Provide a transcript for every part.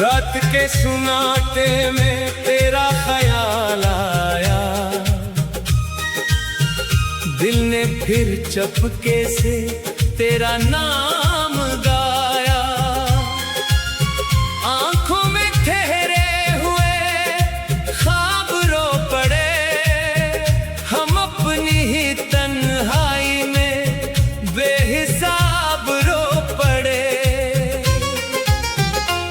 रात के सुनाटे में तेरा ख्याल आया, दिल ने फिर चपके से तेरा नाम गाया। आंखों में ठहरे हुए ख्वाब रो पड़े, हम अपनी ही तन्हाई में बेहिसाब रो पड़े।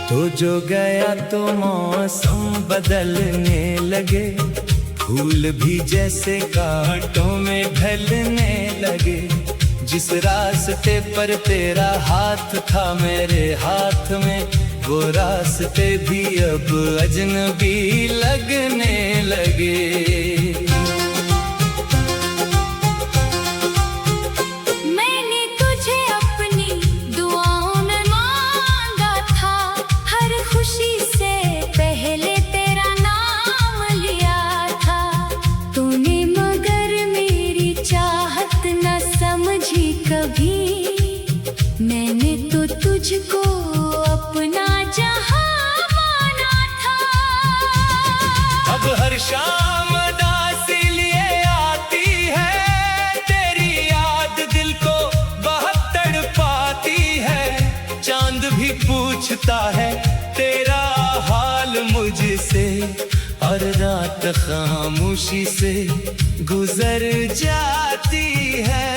तो जो गया तो मौसम बदलने लगे, फूल भी जैसे कांटों में ढलने लगे। जिस रास्ते पर तेरा हाथ था मेरे हाथ में, वो रास्ते भी अब अजनबी लगने लगे। मैंने तो तुझको अपना जहां माना था। अब हर शाम दासी लिए आती है, तेरी याद दिल को बहुत तड़पाती है। चांद भी पूछता है तेरा हाल मुझसे, और रात खामोशी से गुजर जाती है।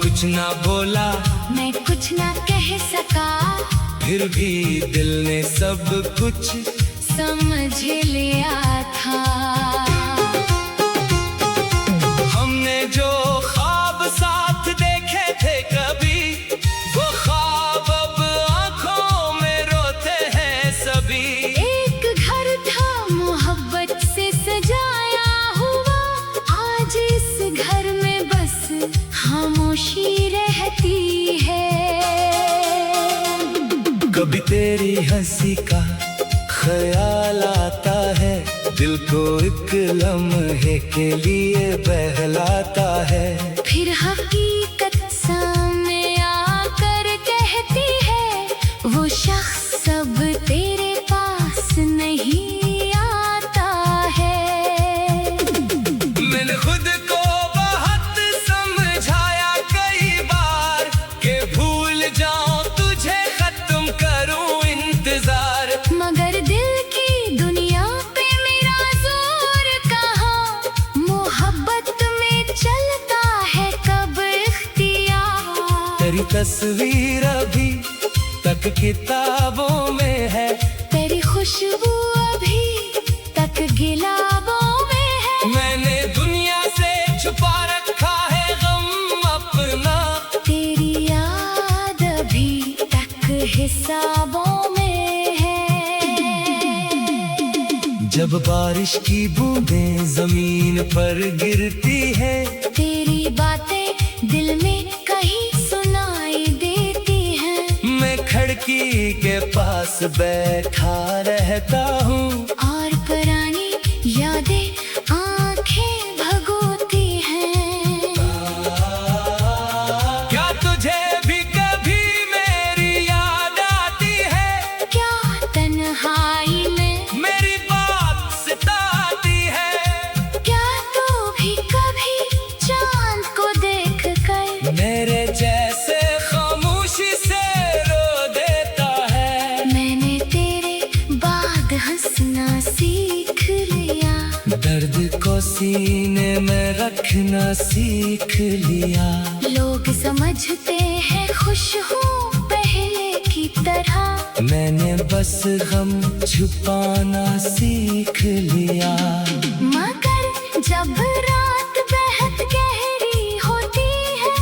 कुछ ना बोला, मैं कुछ ना कह सका, फिर भी दिल ने सब कुछ समझ लिया था। हमने जो ख्वाब साथ देखे थे कभी, वो ख्वाब अब आंखों में रोते हैं सभी। एक घर था मोहब्बत से सजाया हुआ, आज इस घर में बस खामोशी रहती है। कभी तेरी हंसी का ख्याल आता है, दिल को एक लम्हे के लिए बहलाता है। फिर हकीकत सामने आकर कहती है, वो शख्स अब तेरे पास नहीं आता है। मैंने खुद को मगर दिल की दुनिया पे मेरा जोर कहाँ, मोहब्बत में चलता है कब इख्तियार। तेरी तस्वीर अभी तक किताबों में है, तेरी खुशबू अभी तक गिलाबों में है। मैंने दुनिया से छुपा रखा है गम अपना, तेरी याद अभी तक हिसाबों में। जब बारिश की बूंदें जमीन पर गिरती है, तेरी बातें दिल में कहीं सुनाई देती हैं। मैं खिड़की के पास बैठा रहता हूँ, और पुरानी यादें आंखें भगोती हैं। क्या तुझे भी कभी मेरी याद आती है? क्या तन्हाई में मेरे जैसे खामोशी से रो देता है? मैंने तेरे बाद हंसना सीख लिया, दर्द को सीने में रखना सीख लिया। लोग समझते हैं खुश हूँ पहले की तरह, मैंने बस गम छुपाना सीख लिया। मगर जब रात बेहद गहरी होती है,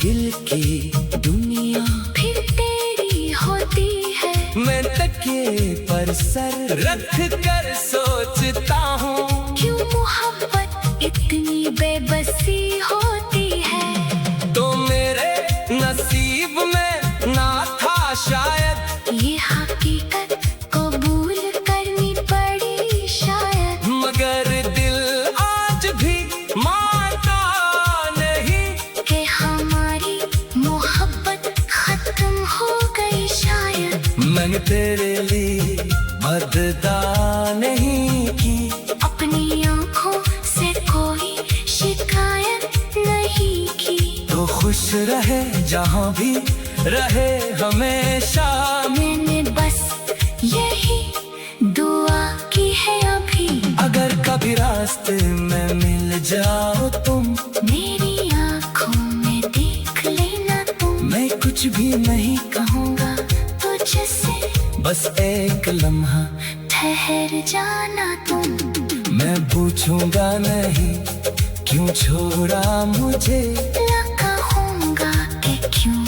दिल की दुनिया फिर तेरी होती है। मैं तकिए पर सर रख कर सोचता हूँ, क्यों मोहब्बत इतनी बेबसी होती है। तो मेरे नसीब में ना था शायद, ये हकीकत कबूल करनी पड़ी शायद। मगर दिल आज मैंने तेरे लिए मददा नहीं की। अपनी आँखों से कोई शिकायत नहीं की। तो खुश रहे जहाँ भी रहे हमेशा। मैंने बस यही दुआ की है अभी। अगर कभी रास्ते में मिल जाओ तुम, मेरी आँखों में देख लेना तुम। मैं कुछ भी नहीं कहूँगा तुझसे, बस एक लम्हा ठहर जाना तुम। मैं पूछूंगा नहीं क्यों छोड़ा मुझे। कहूँगा कि क्यों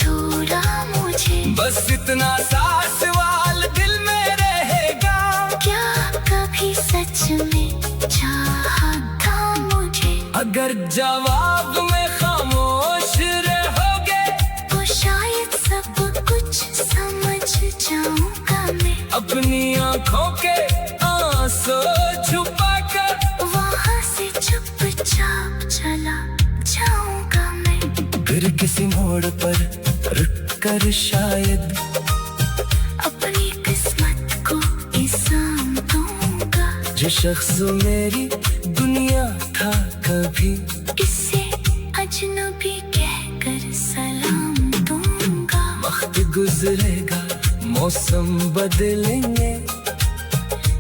तोड़ा मुझे। बस इतना सा सवाल दिल में रहेगा, क्या कभी सच में चाहा था मुझे। अगर जवाब में खामोश रहोगे तो शायद सब कुछ समझ जाऊंगा मैं। अपनी आँखों के आंसू छुपा कर वहाँ से चुपचाप चला जाऊंगा मैं। फिर किसी मोड़ पर रुक कर शायद अपनी किस्मत को इल्जाम दूंगा। जो शख्स मेरी दुनिया था कभी, किसे अजनबी कहकर सलाम दूंगा। वक्त गुजरेगा मौसम बदलेंगे,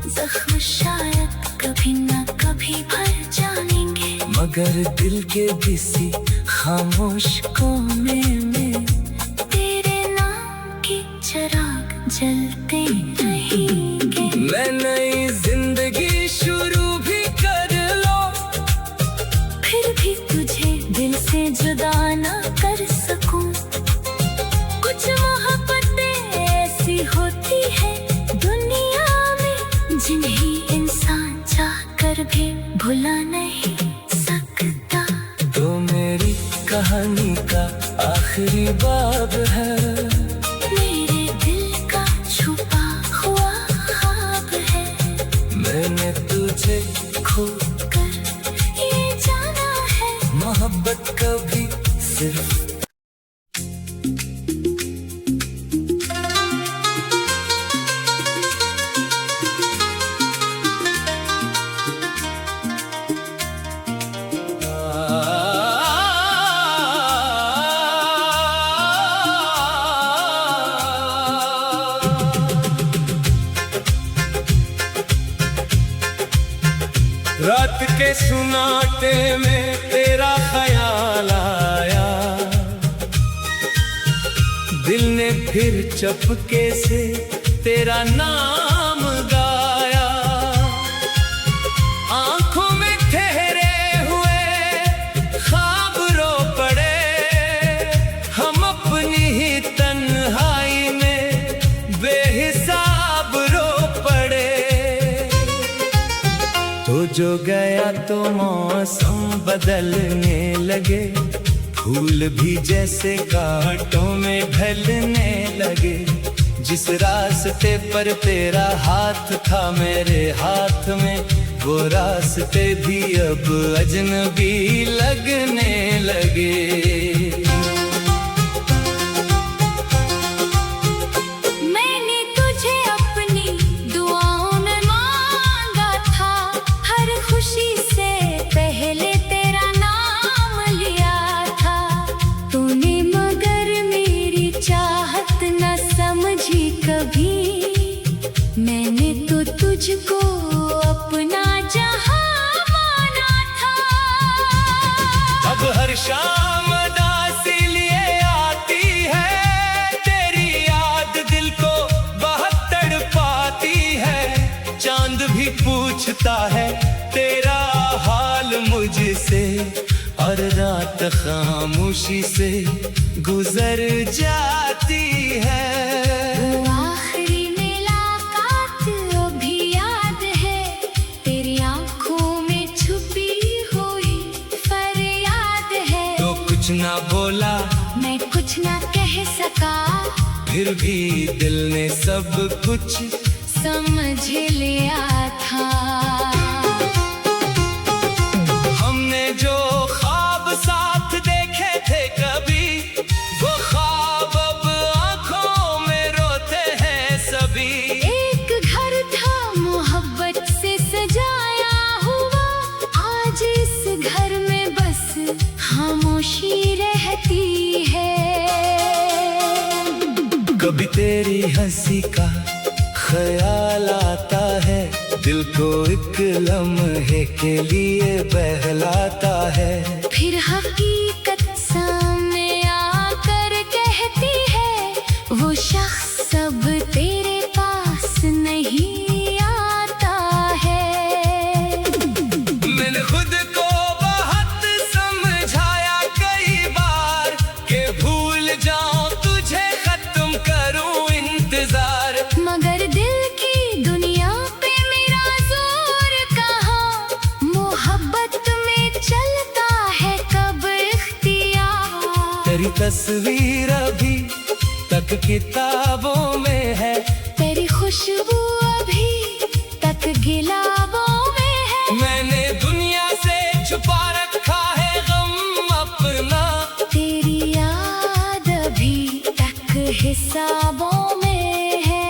जख्म शायद कभी न कभी भर जाएंगे। मगर दिल के किसी खामोश कोने में तेरे नाम की चिराग जलते रहेंगे। मैं नई जिंदगी शुरू भी कर लो, फिर भी तुझे दिल से जुदा ना कर सकूं। कुछ मोहब्बतें ऐसी होती है दुनिया में, जिन्हें इंसान चाहकर भी भुला नहीं सकता। तो मेरी कहानी का आखिरी बाब है, मेरे दिल का छुपा हुआ ख्वाब है। मैंने तुझे खो कर ये जाना है, मोहब्बत कभी सिर्फ रात के सुनाटे में तेरा ख्याल आया, दिल ने फिर चपके से तेरा नाम गाया। आंखों में ठहरे हुए ख्वाब रो पड़े, हम अपनी ही तन्हाई में बेहिसाब रो पड़े। तो जो गया तो मौसम बदलने लगे, फूल भी जैसे कांटों में ढलने लगे। जिस रास्ते पर तेरा हाथ था मेरे हाथ में, वो रास्ते भी अब अजनबी लगने लगे। मैंने तुझे अपनी दुआओं में मांगा था, हर खुशी से पहले तेरा नाम लिया था। तूने मगर मेरी चाहत न समझी कभी, मैंने तो तुझको अपना जहां माना था। अब हर शाम दासी लिए आती है, तेरी याद दिल को बहुत तड़पाती है। चांद भी पूछता है तेरा हाल मुझसे, और रात खामोशी से गुजर जाती है। वो आखिरी मुलाकात अभी याद है, तेरी आंखों में छुपी हुई फरियाद है। तो कुछ ना बोला, मैं कुछ ना कह सका, फिर भी दिल ने सब कुछ समझ लिया था। हमने जो ख्वाब साथ देखे थे कभी, वो ख्वाब अब आंखों में रोते कभी तेरी हंसी का ख्याल आता है, दिल को एक लम्हे के लिए बहलाता है। फिर हकीकत सामने आकर कहती है, वो शख्स अब तेरे पास नहीं आता है। मैंने खुद को बहुत समझाया कई बार कि भूल जाऊं तुझे, खत्म करूं इंतजार, मगर दिल की दुनिया पे मेरा जोर कहाँ, मोहब्बत में चलता है कब इख्तियार। तेरी तस्वीर अभी तक किताबों में है, तेरी खुशबू अभी तक गिलाबों में है। मैंने दुनिया से छुपा रखा है गम अपना, तेरी याद अभी तक हिसाबों में है।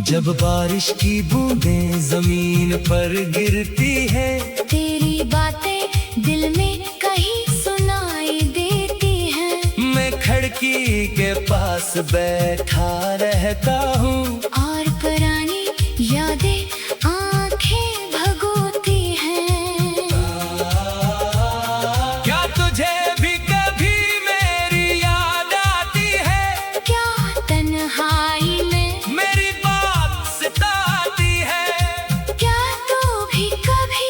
जब बारिश की बूंदें जमीन पर गिरती है, तेरी बातें दिल में कहीं सुनाई देती हैं। मैं खिड़की के पास बैठा रहता हूँ, और पुरानी यादें आंखें भगोती हैं। क्या तुझे भी कभी मेरी याद आती है? क्या तन्हाई में मेरी बात सताती है? क्या तू भी कभी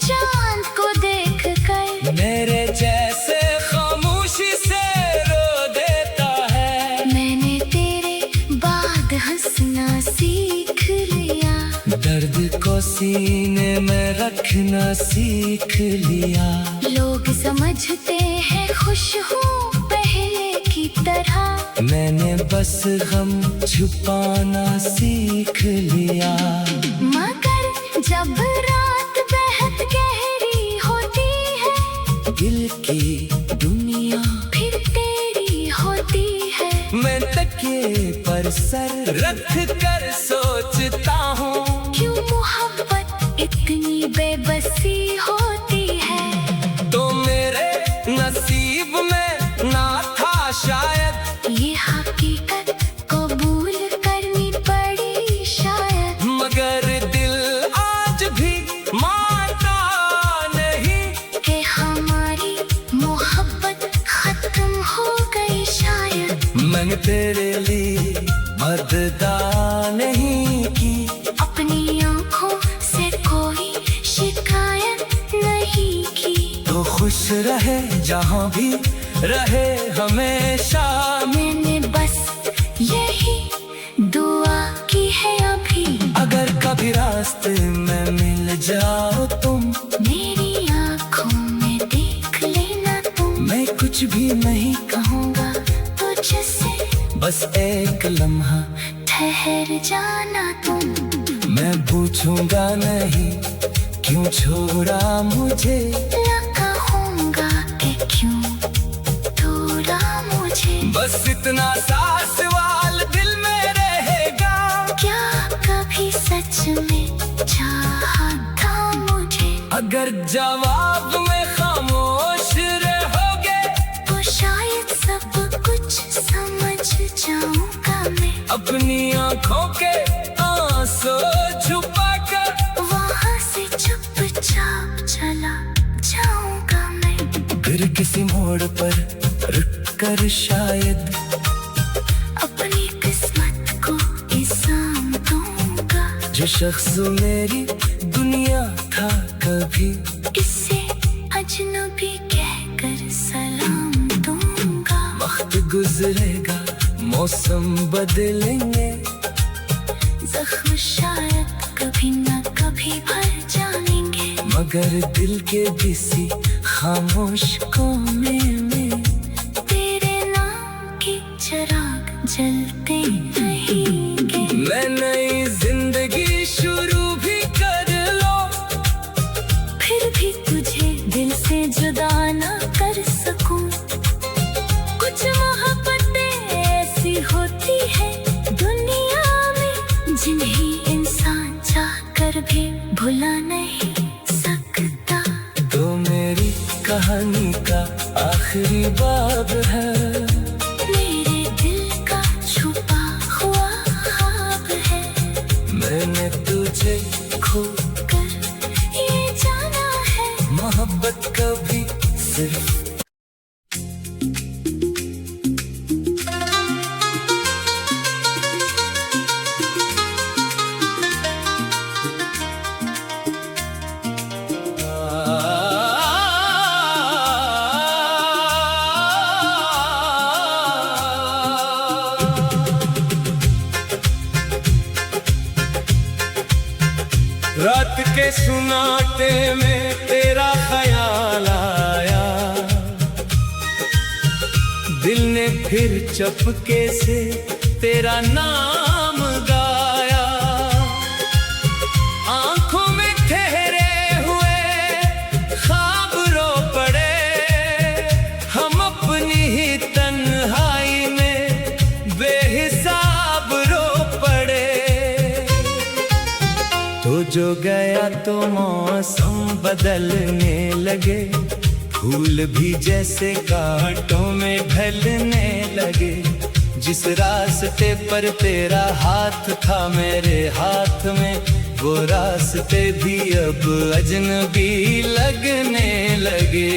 चांद को देख कर मेरे जैसे खामोशी से रो देता है? मैंने तेरे बाद हंसना सीख लिया, दर्द को सीने में रखना सीख लिया। लोग समझते हैं खुश हूँ पहले की तरह, मैंने बस गम छुपाना सीख लिया। मगर जब रात बेहद गहरी होती है, दिल की दुनिया फिर तेरी होती है। मैं तकिए पर सर रख कर सोचता हूँ, क्यों मोहब्बत इतनी बेबसी होती है। तो मेरे नसीब में ना था शायद, ये हकीकत कबूल करनी पड़ी शायद, मगर दिल आज भी मानता नहीं कि हमारी मोहब्बत खत्म हो गई शायद। मैंने तेरे लिए मददा नहीं की, अपनी आंखों से कोई शिकायत नहीं की। तो खुश रहे जहाँ भी रहे हमेशा। मैंने बस यही दुआ की है अभी, अगर कभी रास्ते में मिल जाओ तुम, मेरी आंखों में देख लेना तुम। मैं कुछ भी नहीं कहूँगा तुझसे, बस एक लम्हा ठहर जाना तुम। मैं पूछूंगा नहीं क्यों छोड़ा मुझे, न कहूँगा कि क्यों तोड़ा मुझे। बस इतना सा सवाल दिल में रहेगा, क्या कभी सच में चाहा था मुझे? अगर जवाब में खामोश रहोगे, तो शायद सब कुछ समझ जाऊंगा मैं। अपनी आंखों के आंसू छुपा कर वहाँ से चुपचाप चला जाऊंगा मैं। फिर किसी मोड़ पर रुक कर शायद अपनी किस्मत को इल्जाम दूंगा, जो शख्स मेरी दुनिया था कभी, इससे अजनबी कहकर सलाम दूंगा। वक्त गुजरेगा मौसम बदलेंगे, जख्म शायद कभी न कभी भर जाएंगे, मगर दिल के किसी खामोश कोने में तेरे नाम के चिराग जलते रहेंगे। मैं नई जिंदगी शुरू भी कर लो, फिर भी तुझे दिल से जुदा न कर सकूं। कुछ मोहब्बतें ऐसी होती है दुनिया में, जिन्हें इंसान चाह कर भी भुला नहीं सकता। तो मेरी कहानी का आखिरी बाब है, मेरे खो कर ये जाना है, मोहब्बत कभी सिर्फ रात के सुनाटे में तेरा ख्याल आया, दिल ने फिर चपके से तेरा नाम गाया। आंखों में ठहरे हुए ख्वाब रो पड़े, हम अपनी ही तन्हाई में बेहिसाब रो पड़े। तो जो गया तो मौसम बदलने लगे, फूल भी जैसे कांटों में ढलने लगे। जिस रास्ते पर तेरा हाथ था मेरे हाथ में, वो रास्ते भी अब अजनबी लगने लगे।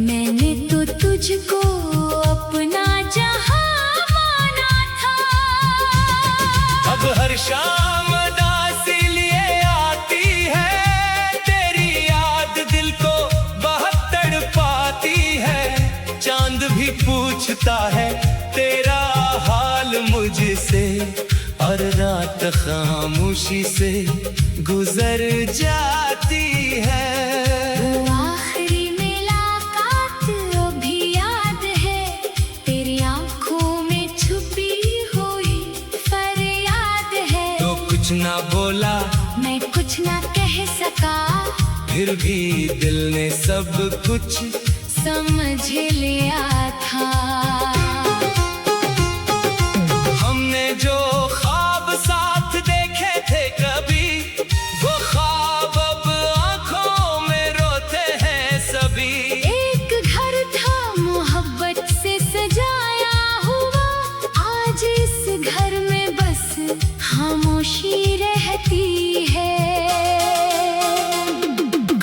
मैंने तो तुझको अपना जहां माना था। अब हर शाम दासी लिए आती है, तेरी याद दिल को बहुत तड़पाती है। चांद भी पूछता है तेरा हाल मुझसे, और रात खामोशी से गुजर जाती है। ना बोला मैं कुछ ना कह सका, फिर भी दिल ने सब कुछ समझ लिया था। हमने जो ख्वाब साथ देखे थे कभी, वो ख्वाब अब आंखों में रोते हैं सभी। एक घर था मोहब्बत से सजाया हुआ, आज इस घर में बस खामोशी रहती है।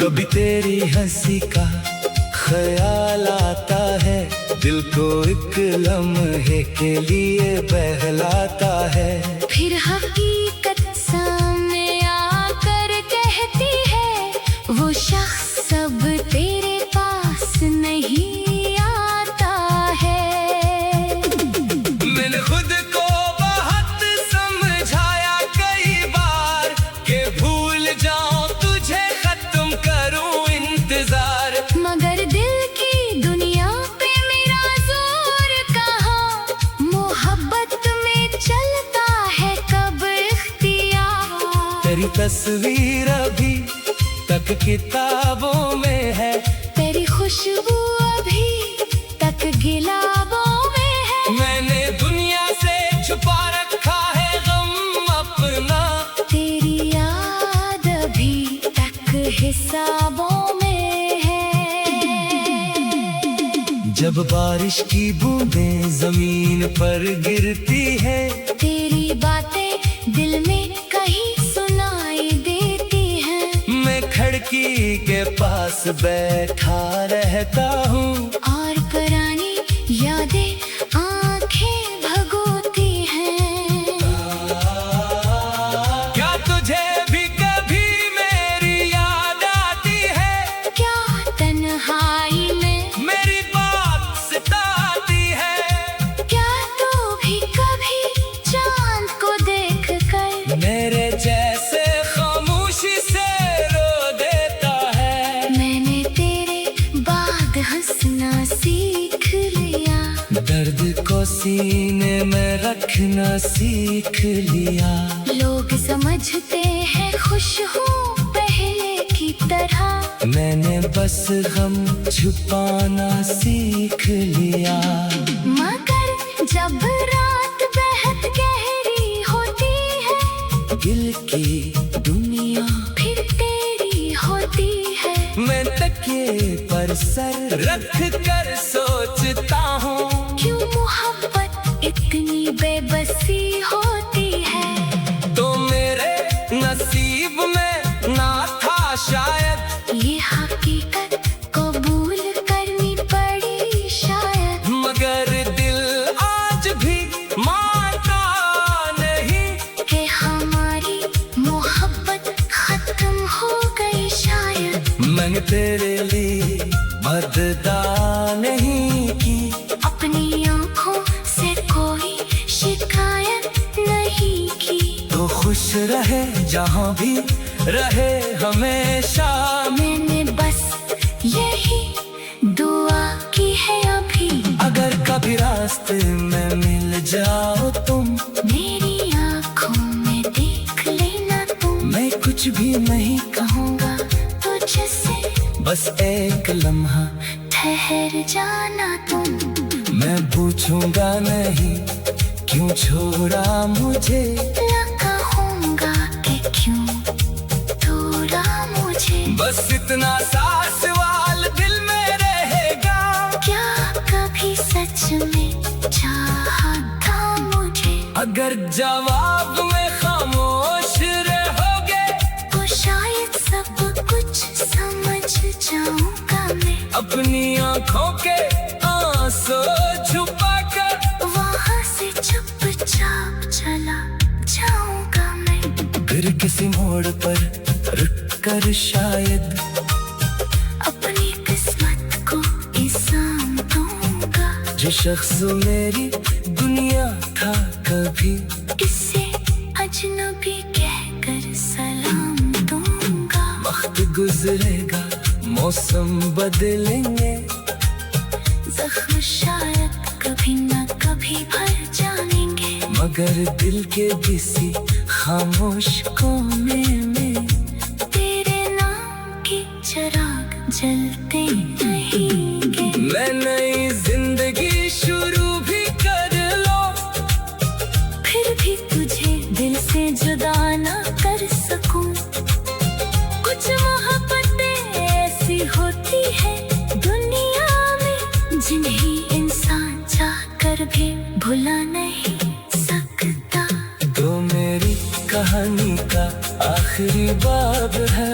कभी तेरी हंसी का ख्याल आता है, दिल को एक लम्हे के लिए बहलाता है। फिर हकीकत सामने आकर कहती है, वो शख्स अब तेरे पास नहीं आता है। मैंने खुद को बहुत समझाया कई बार, कि भूल जाऊं तुझे खत्म करूं इंतजार। मगर दिल की दुनिया पे मेरा जोर कहाँ, मोहब्बत में चलता है कब इख्तियार। तेरी तस्वीर अभी तक किताबों में है, तेरी खुशबू अभी तक गिलाबों में है। मैंने दुनिया से छुपा रखा है गम अपना, तेरी याद अभी तक हिसाबों में है। जब बारिश की बूंदें जमीन पर गिरती है, तेरी बातें दिल में कहीं सुनाई देती हैं। मैं खिड़की के पास बैठा रहता हूँ, और पुरानी यादें आंखें भगोती हैं। क्या तुझे भी कभी मेरी याद आती है? क्या तन्हाई में मेरी बात सताती है? क्या तू भी कभी चांद को देख कर मेरे जैसे खामोशी से रो देता है? मैंने तेरे बाद हंसना सीख लिया, दर्द को सीने में रखना सीख लिया। लोग समझते हैं खुश हूँ पहले की तरह, मैंने बस गम छुपाना सीख लिया। मगर जब रात बेहद गहरी होती है, दिल की दुनिया फिर तेरी होती है। मैं तकिए पर सर रख कर सोचता हूँ, क्यों मोहब्बत इतनी बेबसी होती है। तो मेरे नसीब में ना था शायद, ये हकीकत कबूल करनी पड़ी शायद। मगर दिल आज भी मानता नहीं कि हमारी मोहब्बत खत्म हो गई शायद। मैंने तेरे लिए बददा नहीं की, अपनी आँखों से कोई शिकायत नहीं की। तो खुश रहे जहाँ भी रहे हमेशा। मैंने बस यही दुआ की है अभी। अगर कभी रास्ते में मिल जाओ तुम, मेरी आँखों में देख लेना तुम। मैं कुछ भी नहीं कहूँगा तुझसे, बस एक लम्हा ठहर जाना तुम। मैं पूछूंगा नहीं क्यों छोड़ा मुझे, ना कहूँगा कि क्यों तोड़ा मुझे। बस इतना सा सवाल दिल में रहेगा, क्या कभी सच में चाहा था मुझे। अगर जवाब में खामोश रहोगे, तो शायद सब कुछ समझ जाऊंगा मैं। अपनी आँखों के आंसू छुपा कर वहाँ से चुपचाप चला जाऊंगा मैं। फिर किसी मोड़ पर रुक कर शायद अपनी किस्मत को इल्जाम दूंगा। जो शख्स मेरी दुनिया था कभी, किसे अजनबी कहकर सलाम दूंगा। वक्त गुजरेगा मौसम बदलेंगे, जख्म शायद कभी न कभी भर जाएंगे। मगर दिल के किसी खामोश कोने में तेरे नाम के चिराग जलते रहेंगे। मैं नई जिंदगी शुरू भी कर लो, फिर भी तुझे दिल से जुदा ना कर सकूं। कुछ मोहब्बतें ऐसी होती है दुनिया में, जिन्हें इंसान चाह कर भी भुला नहीं सकता। तो मेरी कहानी का आखिरी बाब है,